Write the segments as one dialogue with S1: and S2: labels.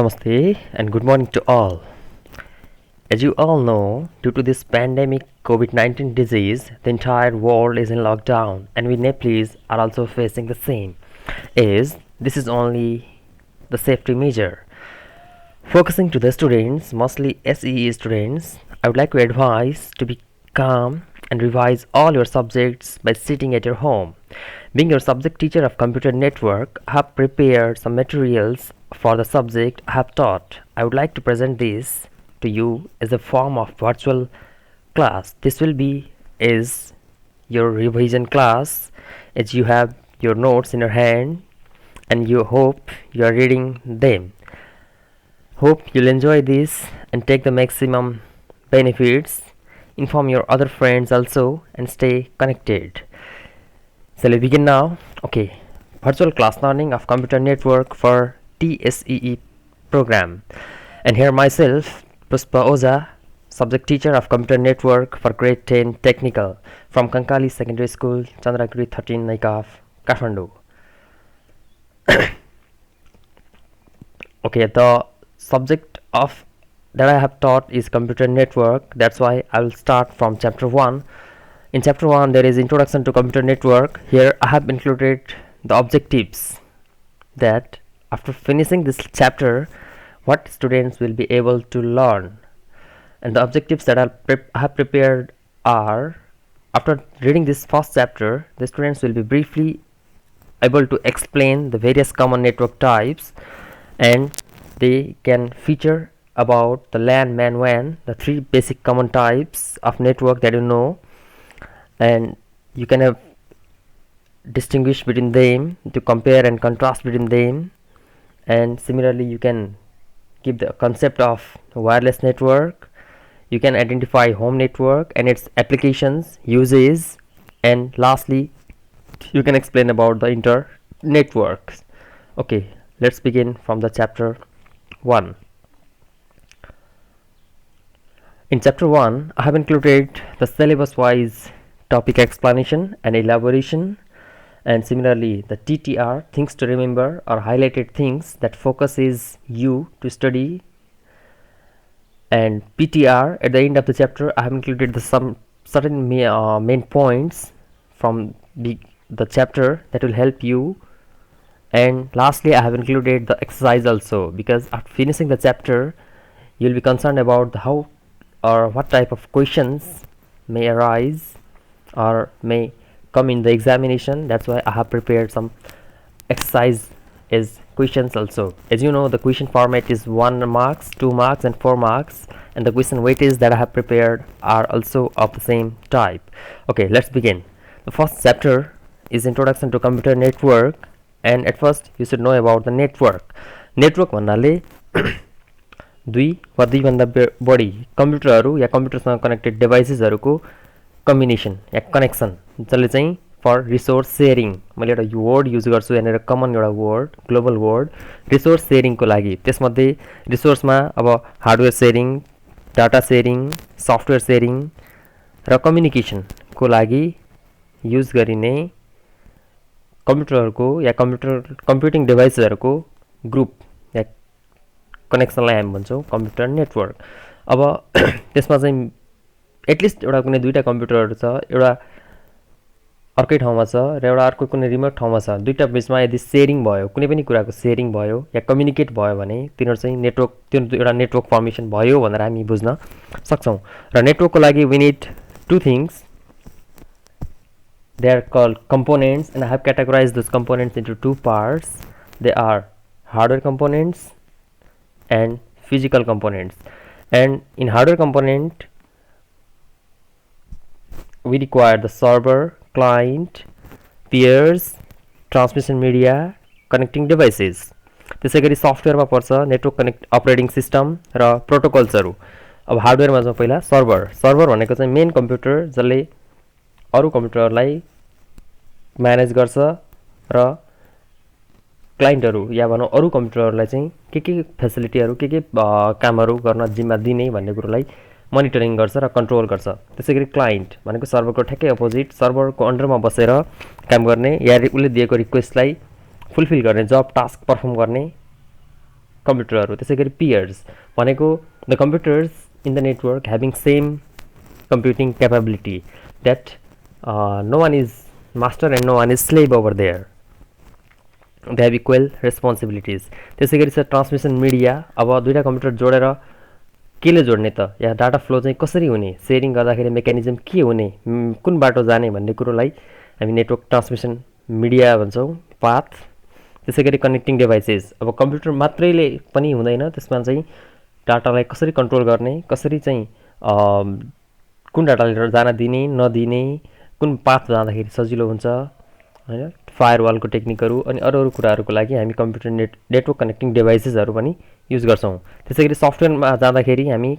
S1: Namaste and good morning to all. As you all know, due to this pandemic COVID-19 disease, the entire world is in lockdown and we Nepalese are also facing the same. This is only the safety measure. Focusing to the students, mostly SEE students, I would like to advise to be calm and revise all your subjects by sitting at your home. Being your subject teacher of computer network, I have prepared some materials for the subject I have taught. I would like to present this to you as a form of virtual class. This will be is your revision class as you have your notes in your hand and you hope you are reading them. Hope you'll enjoy this and take the maximum benefits. Inform your other friends also and stay connected. Shall we begin now? Okay. Virtual class learning of computer network for TSEE program. And here myself, Puspa Oza, subject teacher of computer network for grade 10 technical from Kankali Secondary School, Chandrakuri 13 Naikaf, Kathmandu. Okay, the subject of that I have taught is computer network. That's why I will start from chapter 1. In chapter 1 there is introduction to computer network. Here I have included the objectives that after finishing this chapter what students will be able to learn, and the objectives that I have prepared are, after reading this first chapter the students will be briefly able to explain the various common network types, and they can feature about the LAN, MAN, WAN, the three basic common types of network that you know, and you can have distinguish between them, to compare and contrast between them, and similarly you can give the concept of wireless network. You can identify home network and its applications, uses, and lastly you can explain about the inter networks. Okay, let's begin from the chapter 1. In chapter 1 I have included the syllabus wise topic explanation and elaboration, and similarly the TTR, things to remember, or highlighted things that focuses you to study, and PTR, at the end of the chapter I have included some certain main points from the chapter that will help you, and lastly I have included the exercise also, because after finishing the chapter you will be concerned about how or what type of questions may arise or may come in the examination. That's why I have prepared some exercise as questions also. As you know, the question format is 1 marks, 2 marks and 4 marks, and the question weightage that I have prepared are also of the same type. Okay, let's begin. The first chapter is introduction to computer network, and at first you should know about the network. Network भन्नाले दुई वा दुई भन्दा बढी कम्प्युटरहरू या कम्प्युटरसँग connected डिभाइसेसहरूको combination या connection, जसले चाहिँ for resource sharing, मैले एउटा वर्ड युज गर्छु यहाँनिर, कमन एउटा वर्ड, ग्लोबल वर्ड, रिसोर्स सेयरिङको लागि। त्यसमध्ये रिसोर्समा अब hardware sharing, data sharing, software sharing र कम्युनिकेसनको लागि युज गरिने कम्प्युटरहरूको या कम्प्युटिङ डिभाइसेसहरूको ग्रुप या कनेक्सनलाई हामी भन्छौँ कम्प्युटर नेटवर्क। अब त्यसमा चाहिँ एटलिस्ट एउटा कुनै दुईटा कम्प्युटरहरू छ, एउटा अर्कै ठाउँमा छ र एउटा अर्को कुनै रिमोट ठाउँमा छ, दुईटा बिचमा यदि सेयरिङ भयो, कुनै पनि कुराको सेयरिङ भयो या कम्युनिकेट भयो भने तिनीहरू चाहिँ नेटवर्क, त्यो एउटा नेटवर्क फर्मेसन भयो भनेर हामी बुझ्न सक्छौँ। र नेटवर्कको लागि we need two things, they are called components, and I have categorized those components into two parts. They are hardware components and physical components. And in hardware component we require the server, client, peers, transmission media, connecting devices. त्यसै गरी सफ्टवेयरमा पर्छ network connect operating system र प्रोटोकल्सहरू। अब हार्डवेयरमा जाउँ पहिला। Server भनेको चाहिँ main computer जसले अरू कम्प्युटरलाई म्यानेज गर्छ र क्लाइन्टहरू या भनौँ अरू कम्प्युटरहरूलाई चाहिँ के फेसिलिटीहरू के कामहरू गर्न जिम्मा दिने भन्ने कुरोलाई मोनिटरिङ गर्छ र कन्ट्रोल गर्छ। त्यसै गरी क्लाइन्ट भनेको सर्भरको ठ्याक्कै अपोजिट, सर्भरको अन्डरमा बसेर काम गर्ने या उसले दिएको रिक्वेस्टलाई फुलफिल गर्ने, जब टास्क पर्फर्म गर्ने कम्प्युटरहरू। त्यसै गरी पियर्स भनेको the computers in the network having same computing capability that no one is master and no one is slave over there. They have equal responsibilities. त्यसै गरी छ ट्रान्समिसन मिडिया। अब दुईटा कम्प्युटर जोडेर केले जोड्ने त, या डाटा फ्लो चाहिँ कसरी हुने, सेयरिङ गर्दाखेरि मेकानिजम के हुने, कुन बाटो जाने भन्ने कुरोलाई हामी नेटवर्क ट्रान्समिसन मिडिया भन्छौँ, पाथ। त्यसै गरी कनेक्टिङ डिभाइसेस। अब कम्प्युटर मात्रैले पनि हुँदैन, त्यसमा चाहिँ डाटालाई कसरी कन्ट्रोल गर्ने, कसरी चाहिँ कुन डाटाले जान दिने नदिने, कुन पाथ जाँदाखेरि सजिलो हुन्छ हैन, फायरवालको टेक्निकहरू अनि अरू अरू कुराहरूको लागि हामी कम्प्युटर नेटवर्क कनेक्टिङ डिभाइसेसहरू पनि युज गर्छौँ। त्यसै गरी सफ्टवेयरमा जाँदाखेरि हामी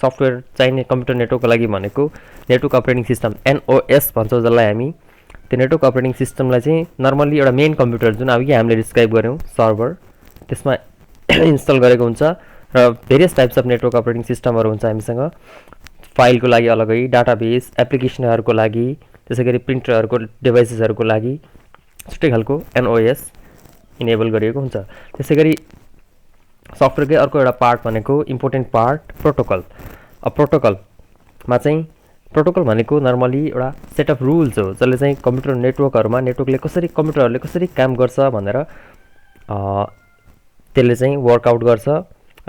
S1: सफ्टवेयर चाहिने कम्प्युटर नेटवर्कको लागि भनेको नेटवर्क अपरेटिङ सिस्टम एनओएस भन्छौँ, जसलाई हामी त्यो नेटवर्क अपरेटिङ सिस्टमलाई चाहिँ नर्मल्ली एउटा मेन कम्प्युटर जुन अघि हामीले डिस्क्राइब गऱ्यौँ सर्भर, त्यसमा इन्स्टल गरेको हुन्छ र various types of network operating सिस्टमहरू हुन्छ हामीसँग। फाइलको लागि अलगै, डाटाबेस एप्लिकेसनहरूको लागि, त्यसै गरी प्रिन्टरहरूको डिभाइसेसहरूको लागि छुट्टै खालको एनओएस इनेबल गरिएको हुन्छ। त्यसै गरी सफ्टवेयरकै अर्को एउटा पार्ट भनेको इम्पोर्टेन्ट पार्ट प्रोटोकल। अब प्रोटोकलमा चाहिँ प्रोटोकल भनेको नर्मली एउटा सेट अफ रुल्स हो, जसले चाहिँ कम्प्युटर नेटवर्कहरूमा कम्प्युटरहरूले कसरी काम गर्छ भनेर त्यसले चाहिँ वर्कआउट गर्छ।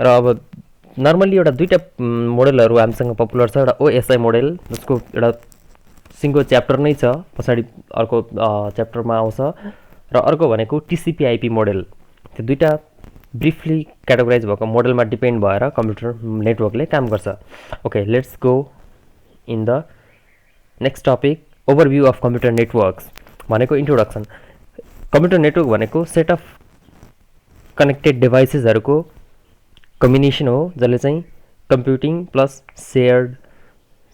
S1: र अब नर्मली एउटा दुईवटा मोडलहरू हामीसँग पपुलर छ। एउटा ओएसआई मोडल, जसको एउटा सिङ्गो च्याप्टर नै छ, पछाडि अर्को च्याप्टरमा आउँछ, र अर्को भनेको टिसिपी-आइपी मोडल। त्यो दुईवटा ब्रिफली क्याटेगोराइज भएको मोडलमा डिपेन्ड भएर कम्प्युटर नेटवर्कले काम गर्छ। Okay, let's go in the next topic, overview of computer networks भनेको इन्ट्रोडक्सन। कम्प्युटर नेटवर्क भनेको सेट अफ कनेक्टेड डिभाइसेसहरूको कम्बिनेसन हो, जसले चाहिँ कम्प्युटिङ प्लस सेयर्ड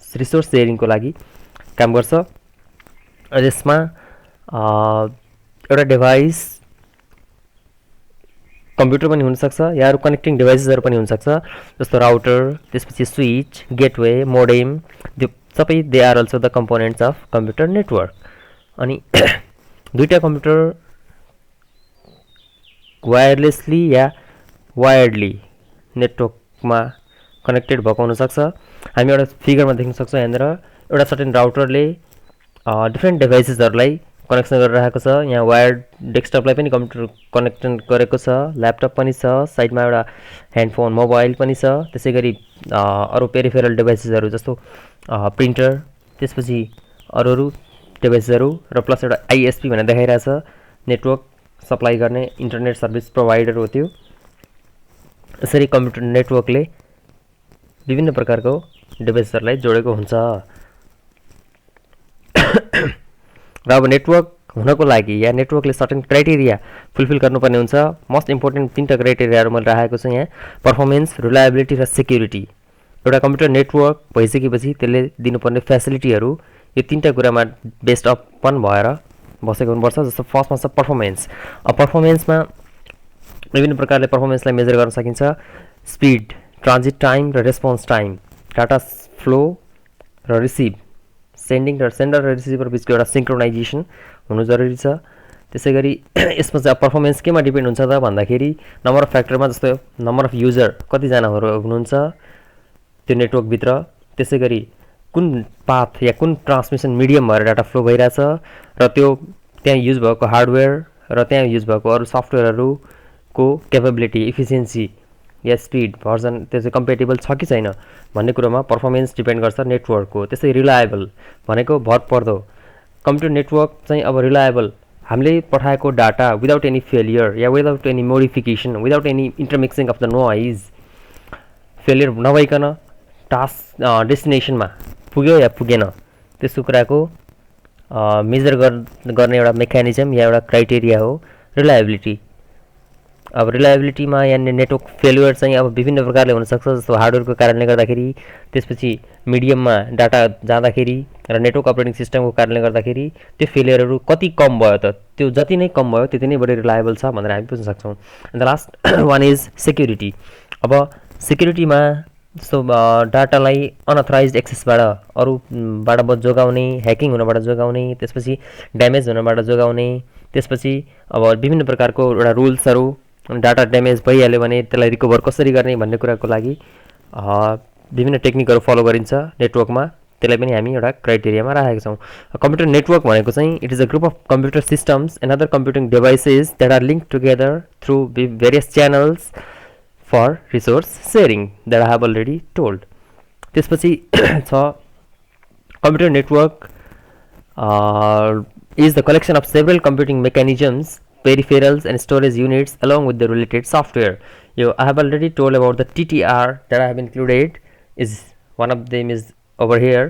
S1: रिसोर्स सेयरिङको लागि काम गर्छ। यसमा एउटा डिभाइस कम्प्युटर पनि हुनसक्छ, या अरू कनेक्टिङ डिभाइसेसहरू पनि हुनसक्छ, जस्तो राउटर, त्यसपछि स्विच, गेटवे, मोडेम, त्यो सबै they are also the components of computer network. अनि दुईवटा कम्प्युटर वायरलेसली या वायर्डली नेटवर्कमा कनेक्टेड भएको हुनसक्छ। हामी एउटा फिगरमा देख्न सक्छौँ, यहाँनिर एउटा सर्टेन राउटरले डिफ्रेन्ट डिभाइसेसहरूलाई कनेक्सन गरिरहेको छ। यहाँ वायर्ड डेस्कटपलाई पनि कम्प्युटर कनेक्सन गरेको छ, ल्यापटप पनि छ, साइडमा एउटा ह्यान्डफोन मोबाइल पनि छ, त्यसै गरी अरू पेरिफेरल डिभाइसेसहरू जस्तो प्रिन्टर, त्यसपछि अरू अरू डिभाइसेसहरू, र प्लस एउटा आइएसपी भनेर देखाइरहेछ, नेटवर्क सप्लाई गर्ने इन्टरनेट सर्भिस प्रोभाइडर हो त्यो। यसरी कम्प्युटर नेटवर्कले विभिन्न प्रकारको डिभाइसहरूलाई जोडेको हुन्छ। र अब नेटवर्क हुनको लागि या नेटवर्कले सर्टेन क्राइटेरिया फुलफिल गर्नुपर्ने हुन्छ। मोस्ट इम्पोर्टेन्ट तीनवटा क्राइटेरियाहरू मैले राखेको छु यहाँ, पर्फर्मेन्स, रिलायबिलिटी र सेक्युरिटी। एउटा कम्प्युटर नेटवर्क भइसकेपछि त्यसले दिनुपर्ने फेसिलिटीहरू यो तीनवटा कुरामा बेस्ड अपन भएर बसेको हुनुपर्छ। जस्तो फर्स्टमा छ पर्फर्मेन्स। अब पर्फर्मेन्समा विभिन्न प्रकारले पर्फर्मेन्सलाई मेजर गर्न सकिन्छ। स्पिड, ट्रान्जिट टाइम र रेस्पोन्स टाइम, डाटा फ्लो र रिसिभ, सेन्डिङ र सेन्डर र रिसिभर बिचको एउटा सिङ्क्रोनाइजेसन हुनु जरुरी छ। त्यसै गरी यसमा चाहिँ पर्फर्मेन्स केमा डिपेन्ड हुन्छ त भन्दाखेरि नम्बर अफ फ्याक्टरमा, जस्तो नम्बर अफ युजर कतिजनाहरू हुनुहुन्छ त्यो नेटवर्कभित्र, त्यसै गरी कुन पाथ या कुन ट्रान्समिसन मिडियम भएर डाटा फ्लो भइरहेछ, र त्यो त्यहाँ युज भएको हार्डवेयर र त्यहाँ युज भएको अरू सफ्टवेयरहरूको क्यापेबिलिटी, इफिसियन्सी या स्पिड, भर्जन त्यो चाहिँ कम्पेटेबल छ कि छैन भन्ने कुरोमा पर्फर्मेन्स डिपेन्ड गर्छ नेटवर्कको। त्यसै रिलायबल भनेको भरपर्दो। कम्प्युटर नेटवर्क चाहिँ अब रिलायबल, हामीले पठाएको डाटा विदाउट एनी फेलियर या without any modification, without any intermixing of the noise, failure नभइकन टास्क डेस्टिनेसनमा पुग्यो या पुगेन, त्यस्तो कुराको मेजर गर्ने एउटा मेकानिजम या एउटा क्राइटेरिया हो रिलायबिलिटी। अब रिलायबिलिटीमा या नेटवर्क फेलियर चाहिँ अब विभिन्न प्रकारले हुनसक्छ, जस्तो हार्डवेयरको कारणले गर्दाखेरि, त्यसपछि मिडियममा डाटा जाँदाखेरि र नेटवर्क अपरेटिङ सिस्टमको कारणले गर्दाखेरि त्यो फेलियरहरू कति कम भयो त, त्यो जति नै कम भयो त्यति नै बढी रिलायबल छ भनेर हामी बुझ्न सक्छौँ। अन्त लास्ट वान इज सेक्युरिटी। अब सेक्युरिटीमा जस्तो डाटालाई अनअथराइज एक्सेसबाट, अरूबाट जोगाउने, ह्याकिङ हुनबाट जोगाउने, त्यसपछि ड्यामेज हुनबाट जोगाउने, त्यसपछि अब विभिन्न प्रकारको एउटा रुल्सहरू डाटा ड्यामेज भइहाल्यो भने त्यसलाई रिकभर कसरी गर्ने भन्ने कुराको लागि विभिन्न टेक्निकहरू फलो गरिन्छ नेटवर्कमा, त्यसलाई पनि हामी एउटा क्राइटेरियामा राखेका छौँ। कम्प्युटर नेटवर्क भनेको चाहिँ it is a group of computer systems and other computing devices that are link together through various channels for resource sharing that I have already told. त्यसपछि छ computer network is the collection of several computing mechanisms, peripherals and storage units along with the related software. I have already told about the TTR that I have included, is one of them is over here.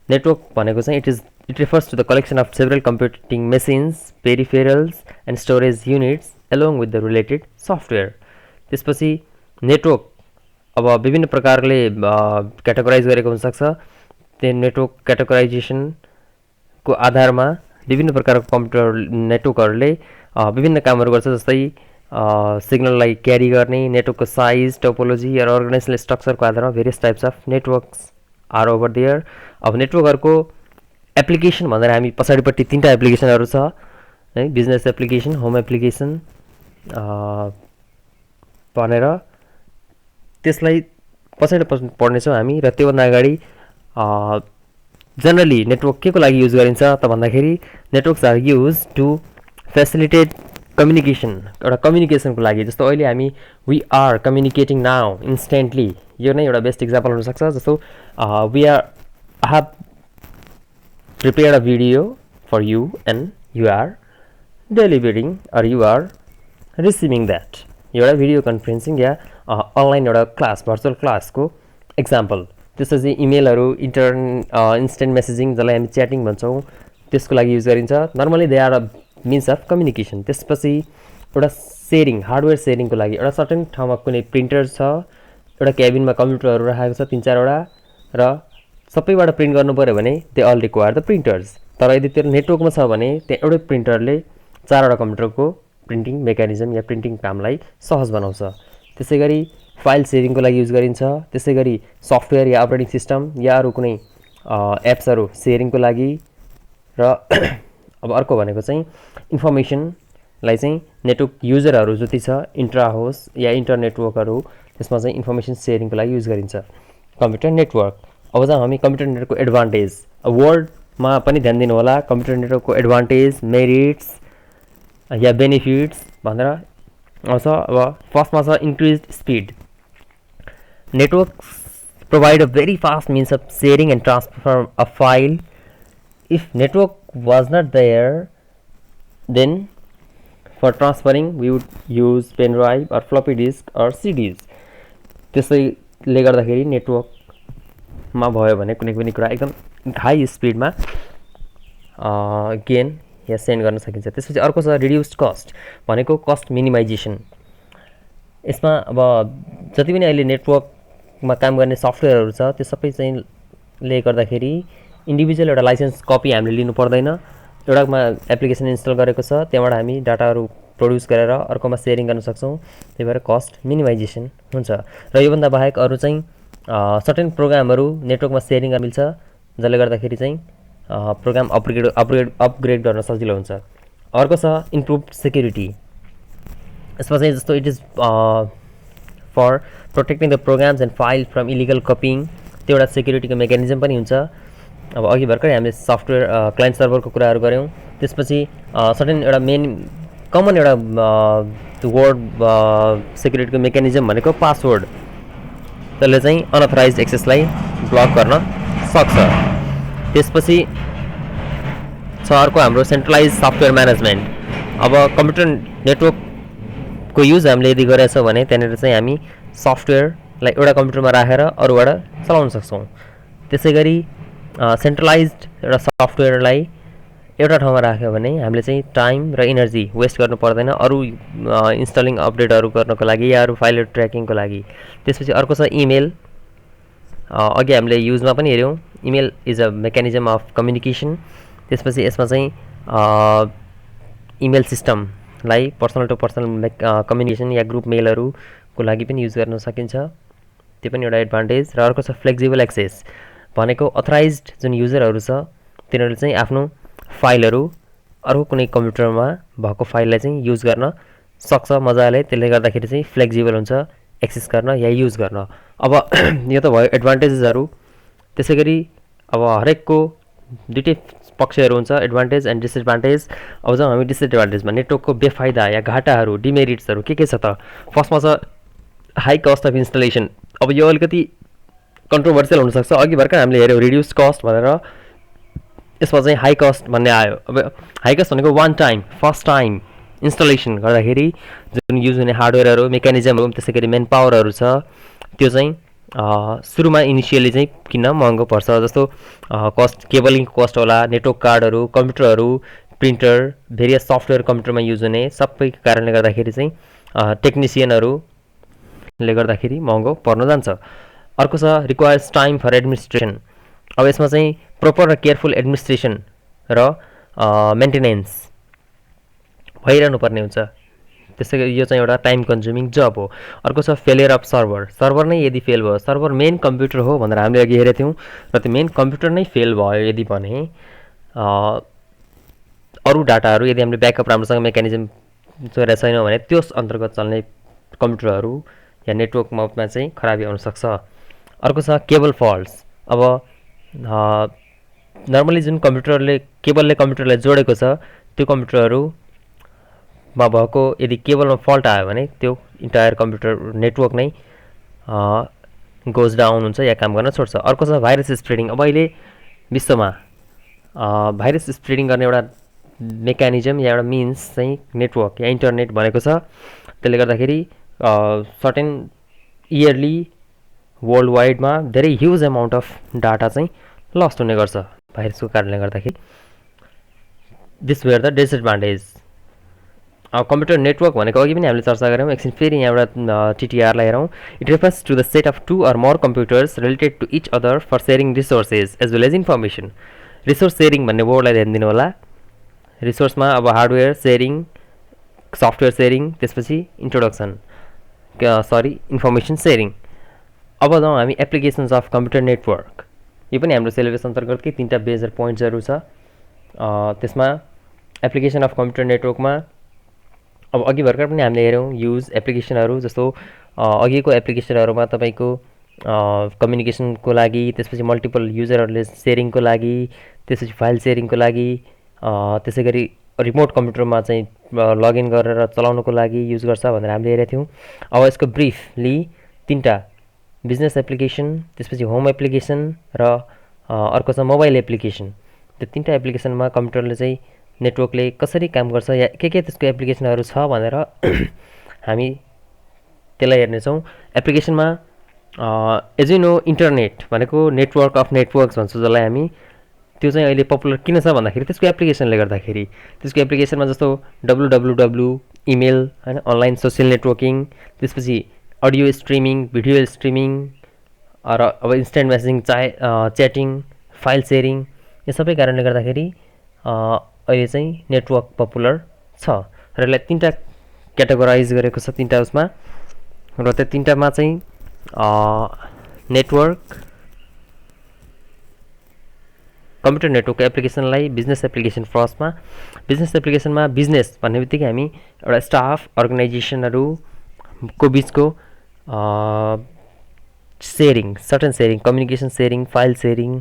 S1: Network bhaneko chahi it refers to the collection of several computing machines, peripherals and storage units along with the related software. त्यसपछि network अब विभिन्न प्रकारले categorise गरेको हुन सक्छ। त्यो network categorisation को आधारमा विभिन्न प्रकारको कम्प्युटर नेटवर्कहरूले विभिन्न कामहरू गर्छ, जस्तै सिग्नललाई क्यारी गर्ने, नेटवर्कको साइज, टोपोलोजी र अर्गनाइजेसनल स्ट्रक्चरको आधारमा various types of networks are over there. अब नेटवर्कहरूको एप्लिकेसन भनेर हामी पछाडिपट्टि 3टा एप्लिकेसनहरू छ है, बिजनेस एप्लिकेसन, होम एप्लिकेसन भनेर, त्यसलाई पछाडि पढ्नेछौँ हामी। र त्योभन्दा अगाडि जनरली नेटवर्क के को लागि युज गरिन्छ त भन्दाखेरि networks are use to facilitate communication, एउटा कम्युनिकेसनको लागि। जस्तो अहिले हामी we are communicating now instantly, यो नै एउटा बेस्ट इक्जाम्पल हुनसक्छ। जस्तो we are I have prepared a video for you and you are delivering or you are receiving that, एउटा भिडियो कन्फरेन्सिङ या अनलाइन एउटा क्लास, भर्चुअल क्लासको इक्जाम्पल। त्यसपछि इमेलहरू, इन्स्टेन्ट मेसेजिङ जसलाई हामी च्याटिङ भन्छौँ, त्यसको लागि युज गरिन्छ। Normally they are a means of communication. त्यसपछि एउटा सेयरिङ, हार्डवेयर सेयरिङको लागि एउटा सर्टेन ठाउँमा कुनै प्रिन्टर छ, एउटा क्याबिनमा कम्प्युटरहरू राखेको छ 3-4वटा, र सबैबाट प्रिन्ट गर्नु पऱ्यो भने they all require the printers. तर यदि त्यो नेटवर्कमा छ भने त्यहाँ एउटै प्रिन्टरले 4वटा कम्प्युटरको प्रिन्टिङ मेकानिजम या प्रिन्टिङ कामलाई सहज बनाउँछ। त्यसै गरी फाइल सेयरिङको लागि युज गरिन्छ। त्यसै गरी सफ्टवेयर या अपरेटिङ सिस्टम या अरू कुनै एप्सहरू सेयरिङको लागि। र अब अर्को भनेको चाहिँ इन्फर्मेसनलाई चाहिँ नेटवर्क युजरहरू जति छ, इन्ट्रा होस् या इन्टर नेटवर्कहरू, त्यसमा चाहिँ इन्फर्मेसन सेयरिङको लागि युज गरिन्छ कम्प्युटर नेटवर्क। अब चाहिँ हामी कम्प्युटर नेटवर्कको एडभान्टेज, वर्डमा पनि ध्यान दिनु होला। कम्प्युटर नेटवर्कको एडभान्टेज, मेरिट्स या बेनिफिट्स भनेर आउँछ। अब फर्स्टमा छ increase speed. Networks provide a very fast means of sharing and transfer a file. If network was not there, then for transferring we would use pen drive or floppy disk or CDs. त्यसैले गर्दाखेरि नेटवर्कमा भयो भने कुनै पनि कुरा एकदम high स्पिडमा gain या send गर्न सकिन्छ। त्यसपछि अर्को छ रिड्युस्ड कस्ट, भनेको कस्ट मिनिमाइजेसन। यसमा अब जति पनि अहिले नेटवर्कमा काम गर्ने सफ्टवेयरहरू छ त्यो सबै चाहिँ ले गर्दाखेरि इन्डिभिजुअल एउटा लाइसेन्स कपी हामीले लिनु पर्दैन। एउटामा एप्लिकेसन इन्स्टल गरेको छ, त्यहाँबाट हामी डाटाहरू प्रोड्युस गरेर अर्कोमा सेयरिङ गर्न सक्छौँ। त्यही भएर कस्ट मिनिमाइजेसन हुन्छ। र योभन्दा बाहेक अरू चाहिँ सर्टेन प्रोग्रामहरू नेटवर्कमा सेयरिङ गर्न मिल्छ, जसले गर्दाखेरि चाहिँ प्रोग्राम अपग्रेड गर्न सजिलो हुन्छ। अर्को छ इम्प्रुभ सेक्युरिटी। यसमा चाहिँ जस्तो it is for protecting the programs and file from illegal copying, त्यो एउटा सेक्युरिटीको मेकानिजम पनि हुन्छ। अब अघि भर्खरै हामीले सफ्टवेयर क्लाइन्ट सर्भरको कुराहरू गऱ्यौँ। त्यसपछि सर्टेन एउटा मेन कमन एउटा वर्ड सेक्युरिटीको मेकानिजम भनेको पासवर्ड, त्यसले चाहिँ अनअथराइज एक्सेसलाई ब्लक गर्न सक्छ। त्यसपछि छ अर्को हाम्रो सेन्ट्रलाइज सफ्टवेयर म्यानेजमेन्ट। अब कम्प्युटर नेटवर्कको युज हामीले यदि गरेछौँ भने त्यहाँनिर चाहिँ हामी सफ्टवेयरलाई एउटा कम्प्युटरमा राखेर अरूबाट चलाउन सक्छौँ। त्यसै गरी सेन्ट्रलाइज्ड एउटा सफ्टवेयरलाई एउटा ठाउँमा राख्यो भने हामीले चाहिँ टाइम र इनर्जी वेस्ट गर्नु पर्दैन अरू इन्स्टलिङ अपडेटहरू गर्नको लागि या अरू फाइलहरू ट्र्याकिङको लागि। त्यसपछि अर्को छ इमेल। अघि हामीले युजमा पनि हेऱ्यौँ, email is a mechanism of communication. त्यसपछि यसमा चाहिँ इमेल सिस्टमलाई पर्सनल टु पर्सनल कम्युनिकेसन या ग्रुप मेलहरूको लागि पनि युज गर्न सकिन्छ, त्यो पनि एउटा एडभान्टेज। र अर्को छ फ्लेक्सिबल एक्सेस, भनेको अथराइज्ड जुन युजरहरू छ तिनीहरूले चाहिँ आफ्नो फाइलहरू अर्को कुनै कम्प्युटरमा भएको फाइललाई चाहिँ युज गर्न सक्छ मजाले, त्यसले गर्दाखेरि चाहिँ फ्लेक्जिबल हुन्छ एक्सेस गर्न या युज गर्न। अब यो त भयो एडभान्टेजेसहरू। त्यसै गरी अब हरेकको दुइटै पक्षहरू हुन्छ, एडभान्टेज एन्ड डिसएडभान्टेज। अब जब हामी डिसएडभान्टेजमा नेटवर्कको बेफाइदा या घाटाहरू, डिमेरिट्सहरू के छ त। फर्स्टमा छ हाई कस्ट अफ इन्स्टलेसन। अब यो अलिकति कन्ट्रोभर्सियल हुनसक्छ। अघि भर्खर हामीले हेऱ्यौँ रिड्युस कस्ट भनेर, यसमा चाहिँ हाई कस्ट भन्ने आयो। अब हाई कस्ट भनेको one time first time installation गर्दाखेरि जुन युज हुने हार्डवेयरहरू, मेकानिजमहरू, त्यसै गरी मेन पावरहरू छ, त्यो चाहिँ सुरुमा इनिसियली चाहिँ किन्न महँगो पर्छ। जस्तो कस्ट, केबलिङको कस्ट होला, नेटवर्क कार्डहरू, कम्प्युटरहरू, प्रिन्टर, भेरियस सफ्टवेयर कम्प्युटरमा युज हुने सबै कारणले गर्दाखेरि चाहिँ टेक्निसियनहरूले गर्दाखेरि महँगो पर्न जान्छ। अर्को छ रिक्वायर्स टाइम फर एडमिनिस्ट्रेसन। अब यसमा चाहिँ प्रोपर र केयरफुल एडमिनिस्ट्रेसन र मेन्टेनेन्स भइरहनु पर्ने हुन्छ। त्यसै गरी यो चाहिँ एउटा टाइम कन्ज्युमिङ जब हो। अर्को छ फेलियर अफ सर्भर। सर्भर नै यदि फेल भयो, सर्भर मेन कम्प्युटर हो भनेर हामीले अघि हेरेको थियौँ, र त्यो मेन कम्प्युटर नै फेल भयो यदि भने अरू डाटाहरू यदि हामीले ब्याकअप राम्रोसँग मेकानिजम जोडेका छैनौँ भने त्यस अन्तर्गत चल्ने कम्प्युटरहरू या नेटवर्कमा चाहिँ खराबी आउनसक्छ। अर्को छ केबल फल्ट्स। अब नर्मली जुन केबलले कम्प्युटरलाई जोडेको छ, त्यो कम्प्युटरहरूमा भएको यदि केबलमा फल्ट आयो भने त्यो इन्टायर कम्प्युटर नेटवर्क नै गोज डाउन हुन्छ या काम गर्न छोड्छ। अर्को छ भाइरस स्प्रेडिङ। अब अहिले विश्वमा भाइरस स्प्रेडिङ गर्ने एउटा मेकानिजम या एउटा मिन्स चाहिँ नेटवर्क या इन्टरनेट भनेको छ। त्यसले गर्दाखेरि सर्टेन इयरली वर्ल्ड वाइडमा धेरै ह्युज एमाउन्ट अफ डाटा चाहिँ लस्ट हुने गर्छ भाइरसको कारणले गर्दाखेरि। This were the disadvantage. Computer network भनेको अघि पनि हामीले चर्चा गऱ्यौँ, एकछिन फेरि यहाँबाट टिटिआरलाई हेरौँ। It refers to the set of 2 or more computers related to each other for sharing resources as well as information. Resource sharing भन्ने वर्डलाई ध्यान दिनु होला। रिसोर्समा अब हार्डवेयर सेयरिङ, सफ्टवेयर सेयरिङ, त्यसपछि इन्फर्मेसन सेयरिङ। अब जाउँ हामी एप्लिकेसन्स अफ कम्प्युटर नेटवर्क। यो पनि हाम्रो सिलेबस अन्तर्गतकै 3टा बेजर पोइन्ट्सहरू छ। त्यसमा एप्लिकेसन अफ कम्प्युटर नेटवर्कमा अब अघि भर्खर पनि हामीले हेऱ्यौँ युज एप्लिकेसनहरू। जस्तो अघिको एप्लिकेसनहरूमा तपाईँको कम्युनिकेसनको लागि, त्यसपछि मल्टिपल युजरहरूले सेयरिङको लागि, त्यसपछि फाइल सेयरिङको लागि, त्यसै गरी रिमोट कम्प्युटरमा चाहिँ लगइन गरेर चलाउनको लागि युज गर्छ भनेर हामीले हेरेका थियौँ। अब यसको ब्रिफली 3टा बिजनेस एप्लिकेसन, त्यसपछि होम एप्लिकेसन र अर्को छ मोबाइल एप्लिकेसन। त्यो 3टा एप्लिकेसनमा कम्प्युटरले चाहिँ नेटवर्कले कसरी काम गर्छ या के त्यसको एप्लिकेसनहरू छ भनेर हामी त्यसलाई हेर्नेछौँ। एप्लिकेसनमा एज यु नो इन्टरनेट भनेको नेटवर्क अफ नेटवर्क्स भन्छौँ जसलाई हामी। त्यो चाहिँ अहिले पपुलर किन छ भन्दाखेरि त्यसको एप्लिकेसनले गर्दाखेरि। त्यसको एप्लिकेसनमा जस्तो www, इमेल, होइन, अनलाइन सोसियल नेटवर्किङ, त्यसपछि अडियो स्ट्रिमिङ, भिडियो स्ट्रिमिङ, र अब instant messaging, chatting, file sharing, यो सबै कारणले गर्दाखेरि अहिले चाहिँ नेटवर्क पपुलर छ र यसलाई 3टा क्याटेगोराइज गरेको छ 3टा उसमा। र त्यो 3टामा चाहिँ नेटवर्क, कम्प्युटर नेटवर्कको एप्लिकेसनलाई बिजनेस एप्लिकेसन फर्स्टमा। बिजनेस एप्लिकेसनमा बिजनेस भन्ने बित्तिकै हामी एउटा स्टाफ, अर्गनाइजेसनहरूको बिचको sharing, certain sharing, communication sharing, file sharing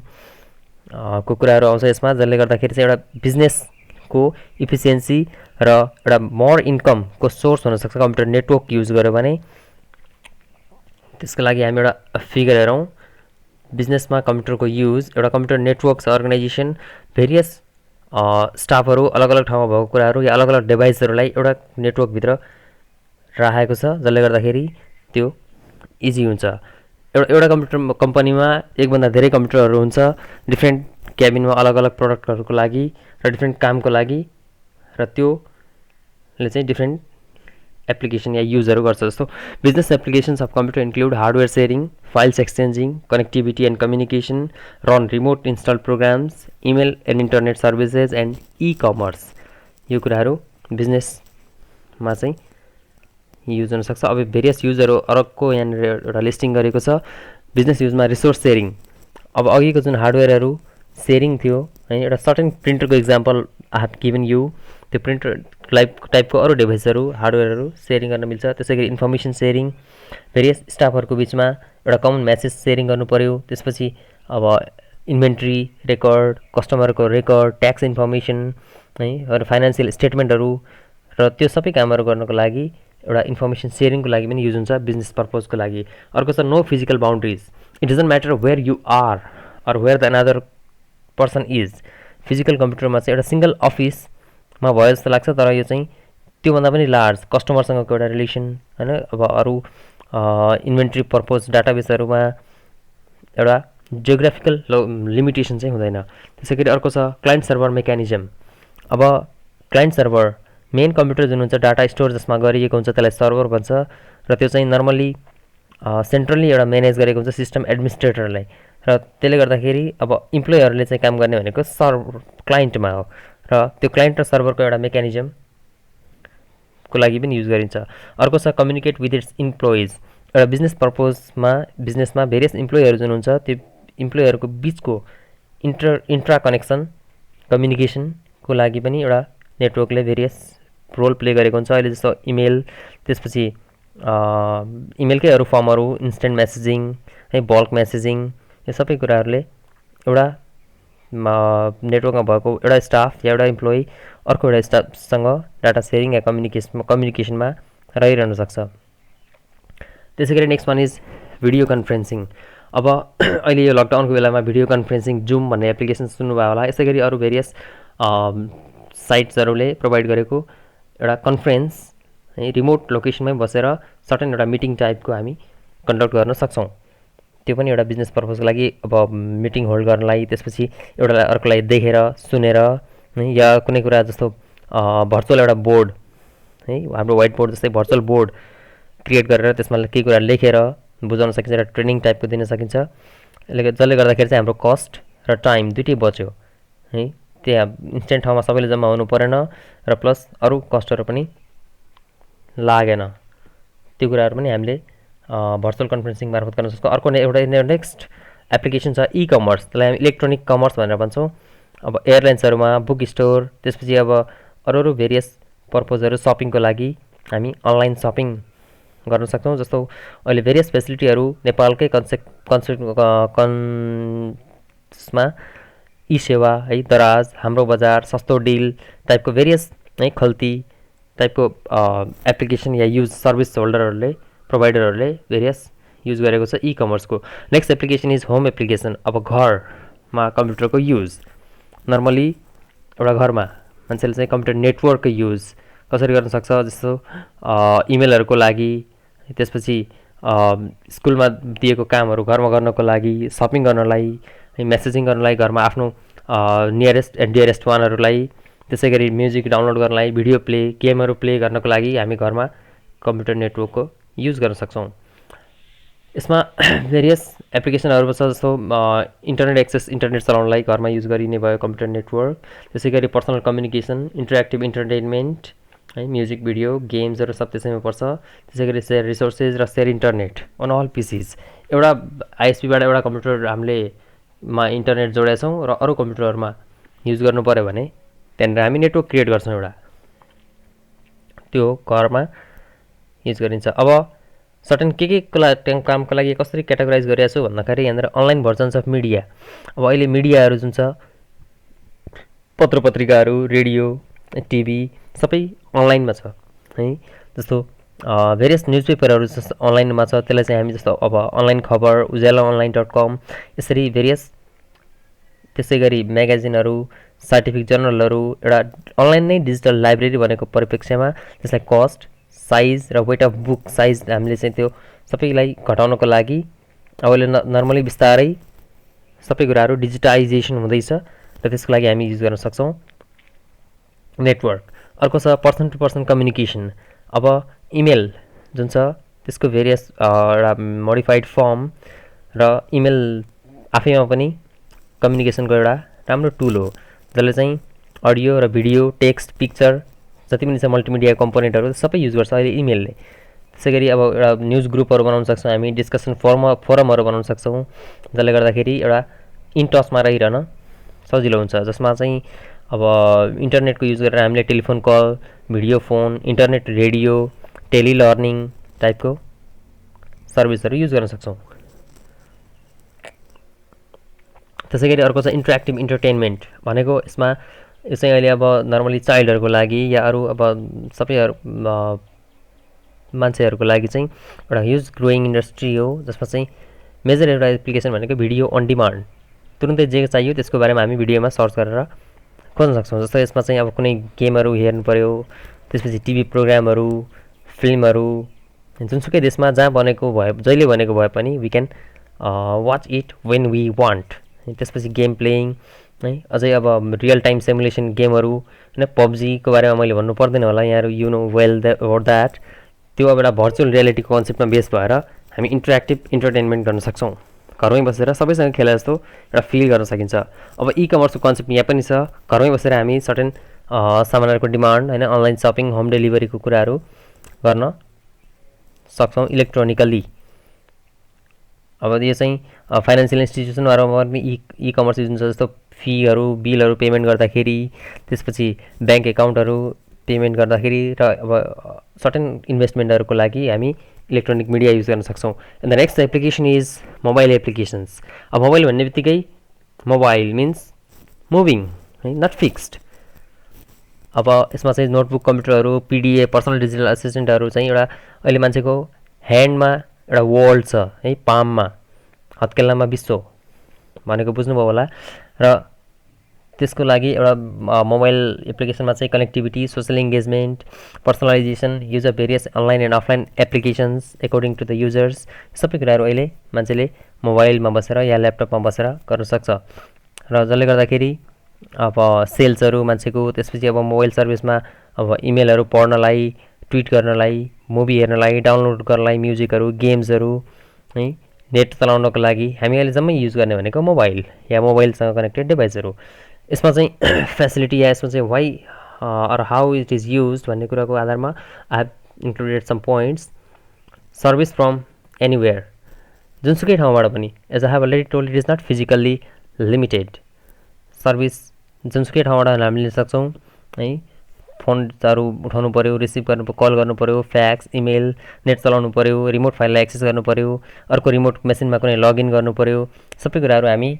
S1: को कुराहरू आउँछ यसमा, जसले गर्दाखेरि चाहिँ एउटा बिजनेसको इफिसियन्सी र एउटा मोर इन्कमको सोर्स हुनसक्छ कम्प्युटर नेटवर्क युज गर्यो भने। त्यसको लागि हामी एउटा फिगर हेरौँ। बिजनेसमा कम्प्युटरको युज, एउटा कम्प्युटर नेटवर्क छ, अर्गनाइजेसन, भेरियस स्टाफहरू अलग अलग ठाउँमा भएको कुराहरू या अलग अलग डिभाइसहरूलाई एउटा नेटवर्कभित्र राखेको छ, जसले गर्दाखेरि त्यो इजी हुन्छ। एउटा कम्प्युटर कम्पनीमा एकभन्दा धेरै कम्प्युटरहरू हुन्छ, डिफ्रेन्ट क्याबिनमा अलग अलग प्रडक्टहरूको लागि र डिफ्रेन्ट कामको लागि, र त्योले चाहिँ डिफ्रेन्ट एप्लिकेसन या युजहरू गर्छ। जस्तो business applications of computer include hardware sharing, files exchanging, connectivity and communication, run remote install programs, email and internet services and e commerce. यो कुराहरू बिजनेसमा चाहिँ युज हुनसक्छ। अब भेरियस युजहरू अर्को यहाँनिर एउटा लिस्टिङ गरेको छ। बिजनेस युजमा रिसोर्स सेयरिङ। अब अघिको जुन हार्डवेयरहरू सेयरिङ थियो, है, एउटा सर्टेन प्रिन्टरको example I have given you. त्यो प्रिन्टर टाइपको अरू डिभाइसहरू हार्डवेयरहरू सेयरिङ गर्न मिल्छ। त्यसै गरी इन्फर्मेसन सेयरिङ, भेरियस स्टाफहरूको बिचमा एउटा कमन मेसेज सेयरिङ गर्नु पऱ्यो। त्यसपछि अब इन्भेन्ट्री रेकर्ड, कस्टमरको रेकर्ड, ट्याक्स इन्फर्मेसन है, र फाइनेन्सियल स्टेटमेन्टहरू, र त्यो सबै कामहरू गर्नको लागि एउटा इन्फर्मेसन सेयरिङको लागि पनि युज हुन्छ बिजनेस पर्पजको लागि। अर्को छ no physical boundaries. It doesn't matter where you are or where the another person is. Physical कम्प्युटरमा चाहिँ एउटा सिङ्गल अफिसमा भयो जस्तो लाग्छ, तर यो चाहिँ त्योभन्दा पनि लार्ज कस्टमरसँगको एउटा रिलेसन होइन। अब अरू इन्भेन्ट्री पर्पज डाटाबेसहरूमा एउटा जियोग्राफिकल लिमिटेसन चाहिँ हुँदैन। त्यसै गरी अर्को छ क्लाइन्ट सर्भर मेकानिजम। अब क्लाइन्ट सर्भर मेन कम्प्युटर जुन हुन्छ डाटा स्टोर जसमा गरिएको हुन्छ त्यसलाई सर्भर भन्छ, र त्यो चाहिँ नर्मली सेन्ट्रली एउटा म्यानेज गरेको हुन्छ सिस्टम एडमिनिस्ट्रेटरलाई, र त्यसले गर्दाखेरि अब इम्प्लोइहरूले चाहिँ काम गर्ने भनेको क्लाइन्टमा हो, र त्यो क्लाइन्ट र सर्भरको एउटा मेकानिजमको लागि पनि युज गरिन्छ। अर्को छ कम्युनिकेट विथ इट्स इम्प्लोइज। एउटा बिजनेसमा भेरियस इम्प्लोइहरू जुन हुन्छ त्यो इम्प्लोइहरूको बिचको इन्ट्रा कनेक्सन कम्युनिकेसनको लागि पनि एउटा नेटवर्कले भेरियस रोल प्ले गरेको हुन्छ। अहिले जस्तो इमेल, त्यसपछि इमेलकै अरू फर्महरू, इन्स्टेन्ट मेसेजिङ है, बल्क मेसेजिङ, यो सबै कुराहरूले एउटा नेटवर्कमा भएको एउटा स्टाफ या एउटा इम्प्लोइ अर्को एउटा स्टाफसँग डाटा सेयरिङ या कम्युनिकेसनमा रहिरहन सक्छ। त्यसै गरी next one is video conferencing. अब अहिले यो लकडाउनको बेलामा भिडियो कन्फरेन्सिङ जुम भन्ने एप्लिकेसन सुन्नुभयो होला। यसै गरी अरू भेरियस साइट्सहरूले प्रोभाइड गरेको एउटा कन्फरेन्स है, रिमोट लोकेसनमै बसेर सर्टेन एउटा मिटिङ टाइपको हामी कन्डक्ट गर्न सक्छौँ। त्यो पनि एउटा बिजनेस पर्पजको लागि अब मिटिङ होल्ड गर्नलाई, त्यसपछि एउटालाई अर्कोलाई देखेर सुनेर या कुनै कुरा जस्तो भर्चुअल एउटा बोर्ड है, हाम्रो व्हाइट बोर्ड जस्तै भर्चुअल बोर्ड क्रिएट गरेर त्यसमा केही कुरा लेखेर बुझाउन सकिन्छ, एउटा ट्रेनिङ टाइपको दिन सकिन्छ। जसले गर्दाखेरि चाहिँ हाम्रो कस्ट र टाइम दुइटै बच्यो है। त्यहाँ इन्स्टेन्ट ठाउँमा सबैले जम्मा हुनु परेन, र प्लस अरू कस्टहरू पनि लागेन। त्यो कुराहरू पनि हामीले भर्चुअल कन्फरेन्सिङ मार्फत गर्न सक्छौँ। अर्को एउटा नेक्स्ट एप्लिकेसन छ इ कमर्स, त्यसलाई हामी इलेक्ट्रोनिक कमर्स भनेर भन्छौँ। अब एयरलाइन्सहरूमा बुक स्टोर, त्यसपछि अब अरू भेरियस पर्पजहरू सपिङको लागि हामी अनलाइन सपिङ गर्न सक्छौँ। जस्तो अहिले भेरियस फेसिलिटीहरू नेपालकै कन्समा ई सेवा है, दराज, हाम्रो बजार, सस्तो डिल टाइपको भेरियस है खल्ती टाइपको एप्लिकेसन या युज सर्भिस होल्डरहरूले प्रोभाइडरहरूले भेरियस युज गरेको छ इ कमर्सको। Next application is home application. अब घरमा कम्प्युटरको युज, नर्मली एउटा घरमा मान्छेले चाहिँ कम्प्युटर नेटवर्कको युज कसरी गर्न सक्छ, जस्तो इमेलहरूको लागि, त्यसपछि स्कुलमा दिएको कामहरू घरमा गर्नको लागि, सपिङ गर्नलाई, मेसेजिङ गर्नलाई घरमा आफ्नो नियरेस्ट एन्ड डियरेस्ट वानहरूलाई, त्यसै गरी म्युजिक डाउनलोड गर्नलाई, भिडियो प्ले, गेमहरू प्ले गर्नको लागि हामी घरमा कम्प्युटर नेटवर्कको युज गर्न सक्छौँ। यसमा भेरियस एप्लिकेसनहरू छ, जस्तो इन्टरनेट एक्सेस, इन्टरनेट चलाउनलाई घरमा युज गरिने भयो कम्प्युटर नेटवर्क। त्यसै गरी पर्सनल कम्युनिकेसन, इन्टरेक्टिभ इन्टरटेनमेन्ट है, म्युजिक, भिडियो, गेम्सहरू सब त्यसैमा पर्छ। त्यसै गरी सेयर रिसोर्सेस र सेयर इन्टरनेट अन अल पिसिज। एउटा आइएसपीबाट एउटा कम्प्युटर हामीले इन्टरनेट जोडेछौँ र अरू कम्प्युटरमा युज गर्नु पऱ्यो भने त्यहाँनिर हामी नेटवर्क क्रिएट गर्छौँ एउटा, त्यो घरमा युज गरिन्छ। अब सर्टेन के कामको लागि कसरी क्याटेगोराइज गरिरहेको छु भन्दाखेरि यहाँनिर अनलाइन भर्जन्स अफ मिडिया। अब अहिले मिडियाहरू जुन छ पत्र पत्रिकाहरू, रेडियो, टिभी सबै अनलाइनमा छ है। जस्तो भेरियस न्युज पेपरहरू जस्तो अनलाइनमा छ, त्यसलाई चाहिँ हामी जस्तो अब अनलाइन खबर, उज्यालो अनलाइन.com यसरी भेरियस। त्यसै गरी म्यागजिनहरू, साइन्टिफिक जर्नलहरू एउटा अनलाइन नै डिजिटल लाइब्रेरी बनेको परिप्रेक्ष्यमा त्यसलाई कस्ट, साइज र वेट अफ बुक साइज हामीले चाहिँ त्यो सबैलाई घटाउनको लागि अब अहिले नर्मली बिस्तारै सबै कुराहरू डिजिटाइजेसन हुँदैछ र त्यसको लागि हामी युज गर्न सक्छौँ नेटवर्क। अर्को छ पर्सन टु पर्सन कम्युनिकेसन। अब इमेल जुन छ त्यसको भेरियस एउटा मोडिफाइड फर्म र इमेल आफैमा पनि कम्युनिकेसनको एउटा राम्रो टुल हो, जसले चाहिँ अडियो र भिडियो, टेक्स्ट, पिक्चर जति पनि छ मल्टिमिडिया कम्पोनेन्टहरू सबै युज गर्छ अहिले इमेलले। त्यसै गरी अब एउटा न्युज ग्रुपहरू बनाउन सक्छौँ हामी, डिस्कसन फोरमहरू बनाउन सक्छौँ, जसले गर्दाखेरि एउटा इन टचमा रहिरहन सजिलो हुन्छ, जसमा चाहिँ अब इन्टरनेटको युज गरेर हामीले telephone call, video phone, internet radio, telelearning टाइपको सर्भिसहरू युज गर्न सक्छौँ। त्यसै गरी अर्को छ इन्टरेक्टिभ इन्टरटेनमेन्ट भनेको यसमा यो चाहिँ अहिले अब नर्मली चाइल्डहरूको लागि या अरू अब सबै मान्छेहरूको लागि चाहिँ एउटा ह्युज ग्रोइङ इन्डस्ट्री हो, जसमा चाहिँ मेजर एउटा एप्लिकेसन भनेको भिडियो अन डिमान्ड। तुरुन्तै जे चाहियो त्यसको बारेमा हामी भिडियोमा सर्च गरेर खोज्न सक्छौँ। जस्तो यसमा चाहिँ अब कुनै गेमहरू हेर्नु पऱ्यो, त्यसपछि टिभी प्रोग्रामहरू, फिल्महरू, जुनसुकै देशमा जहाँ बनेको भए जहिले बनेको भए पनि we can watch it when we want. त्यसपछि गेम प्लेइङ है, अझै अब रियल टाइम सिमुलेसन गेमहरू होइन, पब्जीको बारेमा मैले भन्नु पर्दैन होला, यहाँहरू यु नो वेल द्याट त्यो अब एउटा भर्चुअल रियालिटीको कन्सेप्टमा बेस भएर हामी इन्टरेक्टिभ इन्टरटेनमेन्ट गर्न सक्छौँ। घरमै बसेर सबैसँग खेले जस्तो एउटा फिल गर्न सकिन्छ। अब इ कमर्सको कन्सेप्ट यहाँ पनि छ। घरमै बसेर हामी सर्टेन सामानहरूको डिमान्ड होइन, अनलाइन सपिङ, होम डेलिभरीको कुराहरू गर्न सक्छौँ इलेक्ट्रोनिकल्ली। अब यो चाहिँ फाइनेन्सियल इन्स्टिट्युसनहरूमा पनि इ कमर्स जुन छ, जस्तो फीहरू बिलहरू पेमेन्ट गर्दाखेरि, त्यसपछि ब्याङ्क एकाउन्टहरू पेमेन्ट गर्दाखेरि र अब सर्टेन इन्भेस्टमेन्टहरूको लागि हामी इलेक्ट्रोनिक मिडिया युज गर्न सक्छौँ। And the next application is mobile applications. अब मोबाइल भन्ने बित्तिकै मोबाइल मिन्स मुभिङ है, नट फिक्स्ड। अब यसमा चाहिँ नोटबुक, कम्प्युटरहरू, पिडिए, पर्सनल डिजिटल एसिस्टेन्टहरू चाहिँ एउटा अहिले मान्छेको ह्यान्डमा एउटा वर्ल्ड छ है, पाममा, हत्केलामा विश्व भनेको बुझ्नुभयो होला। र त्यसको लागि एउटा मोबाइल एप्लिकेसनमा चाहिँ connectivity, social engagement, personalisation, use of various online and offline applications according to the users, सबै कुराहरू अहिले मान्छेले मोबाइलमा बसेर या ल्यापटपमा बसेर गर्न सक्छ। र जसले गर्दाखेरि अब सेल्सहरू मान्छेको, त्यसपछि अब मोबाइल सर्भिसमा अब इमेलहरू पढ्नलाई, ट्विट गर्नलाई, मुभी हेर्नलाई, डाउनलोड गर्नलाई म्युजिकहरू, गेम्सहरू है, नेट चलाउनको लागि हामी अहिले जम्मै युज गर्ने भनेको मोबाइल या मोबाइलसँग कनेक्टेड डिभाइसहरू। यसमा चाहिँ फेसिलिटी या यसमा चाहिँ why or how it is use भन्ने कुराको आधारमा I have included some points. Service from anywhere, जुनसुकै ठाउँबाट पनि, as I have already told it is not physically limited. Service जुनसुकै ठाउँबाट हामीले लिन सक्छौँ है। फोनहरू उठाउनु पऱ्यो, रिसिभ गर्नु, कल गर्नु पऱ्यो, फ्याक्स, इमेल, नेट चलाउनु पऱ्यो, रिमोट फाइललाई एक्सेस गर्नु पऱ्यो, अर्को रिमोट मेसिनमा कुनै लगइन गर्नु पऱ्यो, सबै कुराहरू हामी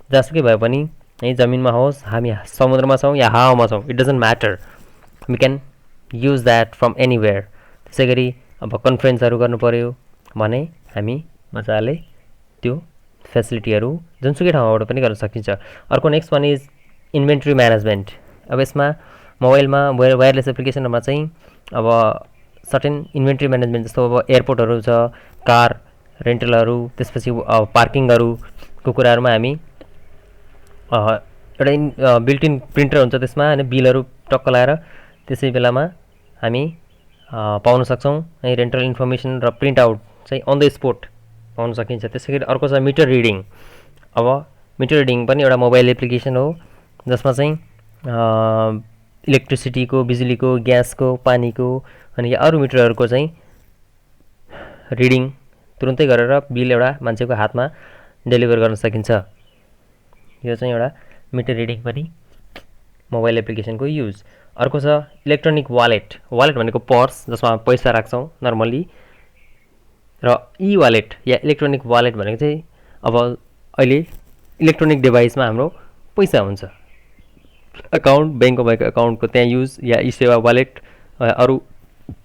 S1: जहाँसुकै भए पनि है, जमिनमा होस्, हामी समुद्रमा छौँ या हावामा छौँ, it doesn't matter, we can use that from anywhere. त्यसै गरी अब कन्फरेन्सहरू गर्नु पऱ्यो भने हामी मजाले त्यो फेसिलिटीहरू जुनसुकै ठाउँबाट पनि गर्न सकिन्छ। अर्को next one is inventory management. अब यसमा मोबाइलमा वायरलेस एप्लिकेसनहरूमा चाहिँ अब सर्टेन इन्भेन्ट्री म्यानेजमेन्ट, जस्तो अब एयरपोर्टहरू छ, कार रेन्टलहरू, त्यसपछि पार्किङहरूको कुराहरूमा हामी एउटा बिल्ट इन प्रिन्टर हुन्छ त्यसमा होइन, बिलहरू टक्क लगाएर त्यसै बेलामा हामी पाउन सक्छौँ है। रेन्टल इन्फर्मेसन र प्रिन्ट आउट चाहिँ अन द स्पोट पाउन सकिन्छ। त्यसै गरी अर्को छ मिटर रिडिङ। अब मिटर रिडिङ पनि एउटा मोबाइल एप्लिकेसन हो, जसमा चाहिँ इलेक्ट्रिसिटीको, बिजुलीको, ग्यासको, पानीको अनि अरू मिटरहरूको चाहिँ रिडिङ तुरुन्तै गरेर बिल एउटा मान्छेको हातमा डेलिभर गर्न सकिन्छ। यो चाहिँ एउटा मिटर रिडिङ पनि मोबाइल एप्लिकेसनको युज। अर्को छ इलेक्ट्रोनिक वालेट। वालेट भनेको पर्स जसमा पैसा राख्छौँ नर्मली, र इ वालेट या इलेक्ट्रोनिक वालेट भनेको चाहिँ अब अहिले इलेक्ट्रोनिक डिभाइसमा हाम्रो पैसा हुन्छ, अकाउन्ट, ब्याङ्कको भएको अकाउन्टको त्यहाँ युज, या इ सेवा वालेट, अरू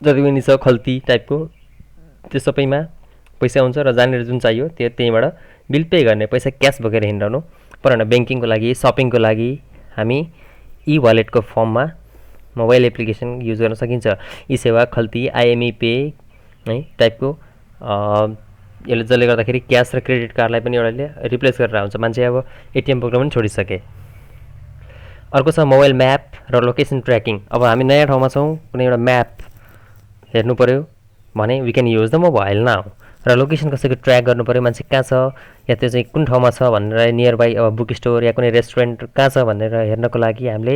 S1: जति पनि छ खल्ती टाइपको, त्यो सबैमा पैसा हुन्छ र जहाँनिर जुन चाहियो त्यहीँबाट बिल पे गर्ने, पैसा क्यास बोकेर हिँड्नु परेन। ब्याङ्किङको लागि, सपिङको लागि हामी इ वालेटको फर्ममा मोबाइल एप्लिकेसन युज गर्न सकिन्छ। इ सेवा, खल्ती, आइएमई पे है टाइपको, यसले जसले गर्दाखेरि क्यास र क्रेडिट कार्डलाई पनि एउटाले रिप्लेस गरेर हुन्छ। मान्छे अब एटिएम बोक्न पनि छोडिसके। अर्को छ मोबाइल म्याप र लोकेसन ट्र्याकिङ। अब हामी नयाँ ठाउँमा छौँ, कुनै एउटा म्याप हेर्नु पऱ्यो भने we can use the mobile now. र लोकेसन कसैको ट्र्याक गर्नु पऱ्यो, मान्छे कहाँ छ या त्यो चाहिँ कुन ठाउँमा छ भनेर, नियर बाई अब बुक स्टोर या कुनै रेस्टुरेन्ट कहाँ छ भनेर हेर्नको लागि हामीले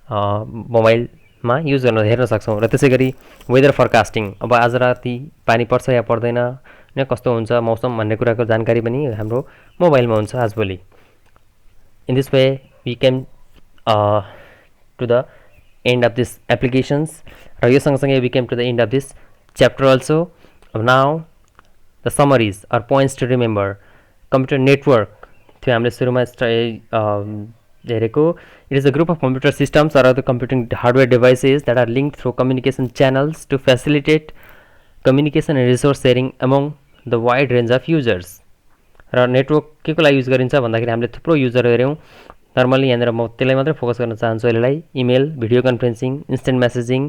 S1: मोबाइलमा युज गर्न हेर्न सक्छौँ। र त्यसै गरी वेदर फरकास्टिङ, अब आज राति पानी पर्छ या पर्दैन, न कस्तो हुन्छ मौसम भन्ने कुराको जानकारी पनि हाम्रो मोबाइलमा हुन्छ आजभोलि। In this way we can to the end of this applications र यो सँगसँगै we came to the end of this chapter also. Now the summaries or points to remember. Computer network थियो हामीले सुरुमा हेरेको. It is a group of computer systems or other computing hardware devices that are linked through communication channels to facilitate communication and resource sharing among the wide range of users. र network के को लागि use गरिन्छ भन्दाखेरि हामीले थुप्रो user हेऱ्यौँ. Normally यहाँनिर म त्यसलाई मात्रै फोकस गर्न चाहन्छु अहिलेलाई. Email, video conferencing, instant messaging,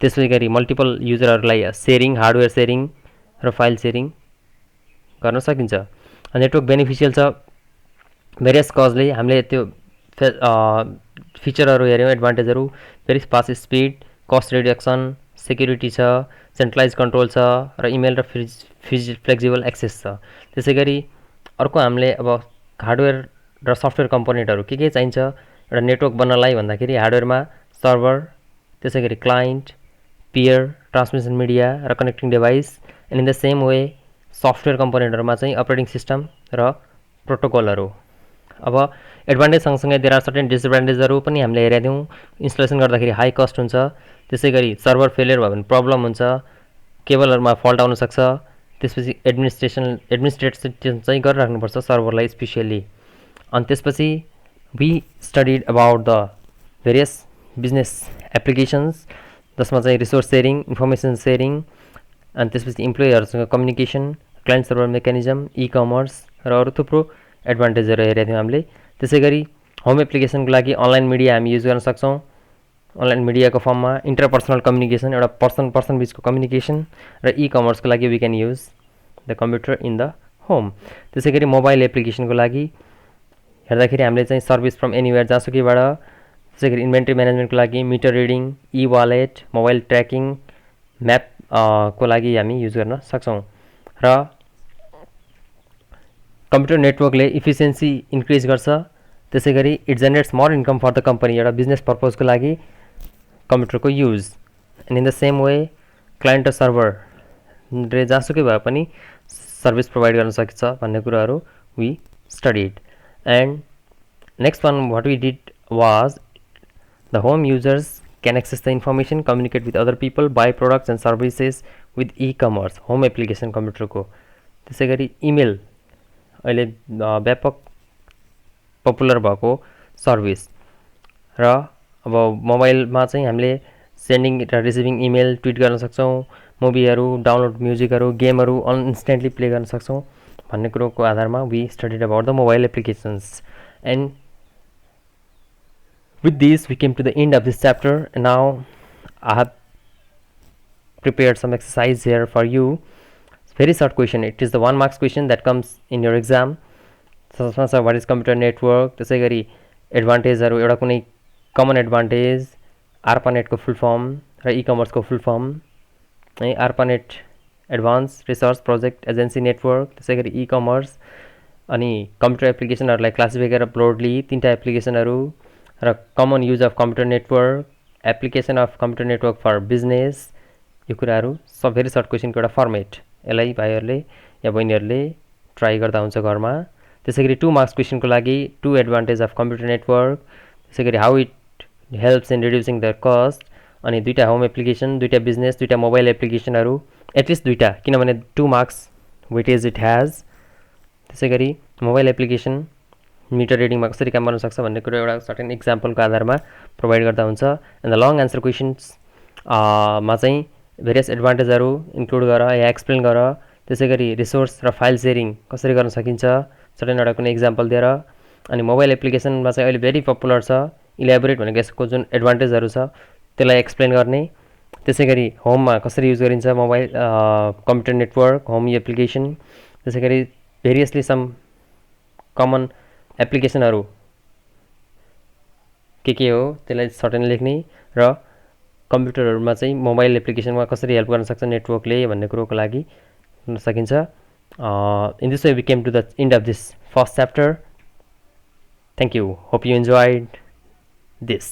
S1: त्यसै गरी मल्टिपल युजरहरूलाई सेयरिङ, हार्डवेयर सेयरिङ र फाइल सेयरिङ गर्न सकिन्छ. नेटवर्क बेनिफिसियल छ भेरियस कजले. हामीले त्यो फिचरहरू हेऱ्यौँ, एडभान्टेजहरू. Very fast speed, cost reduction, security छ, सेन्ट्रलाइज कन्ट्रोल छ र इमेल र फ्लेक्सिबल एक्सेस छ. त्यसै गरी अर्को हामीले अब हार्डवेयर र सफ्टवेयर कम्पोनेन्टहरू के चाहिन्छ एउटा नेटवर्क बन्नलाई भन्दाखेरि हार्डवेयरमा सर्भर, त्यसै गरी क्लाइन्ट, पियर, ट्रान्समिसन मिडिया र connecting device. And in the same way software कम्पोनेन्टहरूमा चाहिँ अपरेटिङ सिस्टम र प्रोटोकलहरू. अब एडभान्टेज सँगसँगै देयर आर सर्टेन डिसएडभान्टेजहरू पनि हामीले हेरेका थियौँ. इन्स्टलेसन गर्दाखेरि हाई कस्ट हुन्छ, त्यसै गरी सर्भर फेलियर भयो भने प्रब्लम हुन्छ, केबलहरूमा फल्ट आउन सक्छ. त्यसपछि एडमिनिस्ट्रेसन चाहिँ गरिराख्नुपर्छ सर्भरलाई स्पेसियली. अनि त्यसपछि we studied about the various business applications जसमा चाहिँ रिसोर्स सेयरिङ, इन्फर्मेसन सेयरिङ, अनि त्यसपछि इम्प्लोइहरूसँग communication, client server mechanism, e-commerce र अरू थुप्रो एडभान्टेजहरू हेरेका थियौँ हामीले. त्यसै गरी होम एप्लिकेसनको लागि अनलाइन मिडिया हामी युज गर्न सक्छौँ. अनलाइन मिडियाको फर्ममा इन्टरपर्सनल कम्युनिकेसन, एउटा पर्सन बिचको कम्युनिकेसन र इ कमर्सको लागि we can use the computer in the home. त्यसै गरी मोबाइल एप्लिकेसनको लागि हेर्दाखेरि हामीले चाहिँ सर्भिस फ्रम एनिवेयर जहाँसुकैबाट. त्यसै गरी इन्भेन्ट्री म्यानेजमेन्टको लागि मिटर रिडिङ, इ वालेट, मोबाइल ट्र्याकिङ, म्याप को लागि हामी युज गर्न सक्छौँ. र कम्प्युटर नेटवर्कले इफिसियन्सी इन्क्रिज गर्छ. त्यसै गरी it generates more income for the company, एउटा बिजनेस पर्पजको लागि कम्प्युटरको use. And in the same way client र सर्भरले जहाँसुकै भए पनि सर्भिस प्रोभाइड गर्न सकिन्छ भन्ने कुराहरू we studied. And next one what we did was the home users can access the information, communicate with other people, buy products and services with e-commerce. Home application कम्प्युटरको. त्यसै गरी इमेल अहिले व्यापक popular भएको सर्भिस. र अब मोबाइलमा चाहिँ हामीले सेन्डिङ र रिसिभिङ इमेल, ट्विट गर्न सक्छौँ, मुभीहरू, डाउनलोड म्युजिकहरू, गेमहरू इन्स्टेन्टली प्ले गर्न सक्छौँ भन्ने कुरोको आधारमा we studied about the mobile applications. And with this we came to the end of this chapter, and now I have prepared some exercise here for you. It's very short question. It is the 1 marks question that comes in your exam. So what is computer network, त्यसै गरी एडभान्टेजहरू, एउटा कुनै common advantage, ARPANET को full form र e commerce को full form है. ARPANET advance research project agency network, त्यसै गरी इ कमर्स. अनि कम्प्युटर एप्लिकेसनहरूलाई क्लासिफाई गरेर ब्रोडली 3टा एप्लिकेसनहरू र common use of computer network, application of computer network for business. यो कुराहरू सब भेरी सर्ट क्वेसनको एउटा फर्मेट. यसलाई भाइहरूले या बहिनीहरूले ट्राई गर्दा हुन्छ घरमा. त्यसै गरी 2 मार्क्स क्वेसनको लागि 2 एडभान्टेज अफ कम्प्युटर नेटवर्क, त्यसै गरी how it helps in reducing the cost, अनि 2टा होम एप्लिकेसन, 2टा बिजनेस, 2टा मोबाइल एप्लिकेसनहरू, एटलिस्ट 2टा, किनभने 2 मार्क्स वेटेज इट ह्याज. त्यसै गरी मोबाइल एप्लिकेसन मिटर रिडिङमा कसरी काम गर्न सक्छ भन्ने कुरा एउटा सर्टेन इक्जाम्पलको आधारमा प्रोभाइड गर्दा हुन्छ. And the long answer questions मा चाहिँ भेरियस एडभान्टेजहरू इन्क्लुड गर या एक्सप्लेन गर. त्यसै गरी रिसोर्स र फाइल सेयरिङ कसरी गर्न सकिन्छ सर्टेन एउटा कुनै इक्जाम्पल दिएर. अनि मोबाइल एप्लिकेसनमा चाहिँ अहिले भेरी पपुलर छ, इलेबोरेट भनेको यसको जुन एडभान्टेजहरू छ त्यसलाई एक्सप्लेन गर्ने. त्यसै गरी होममा कसरी युज गरिन्छ mobile computer network, home application. त्यसै गरी भेरियसली सम कमन एप्लिकेसनहरू के हो त्यसलाई सर्टेन लेख्ने र कम्प्युटरहरूमा चाहिँ मोबाइल एप्लिकेसनमा कसरी हेल्प गर्न सक्छ नेटवर्कले भन्ने कुरोको लागि गर्न सकिन्छ. In this way we came to the end of this first chapter. Thank you. Hope you enjoyed this.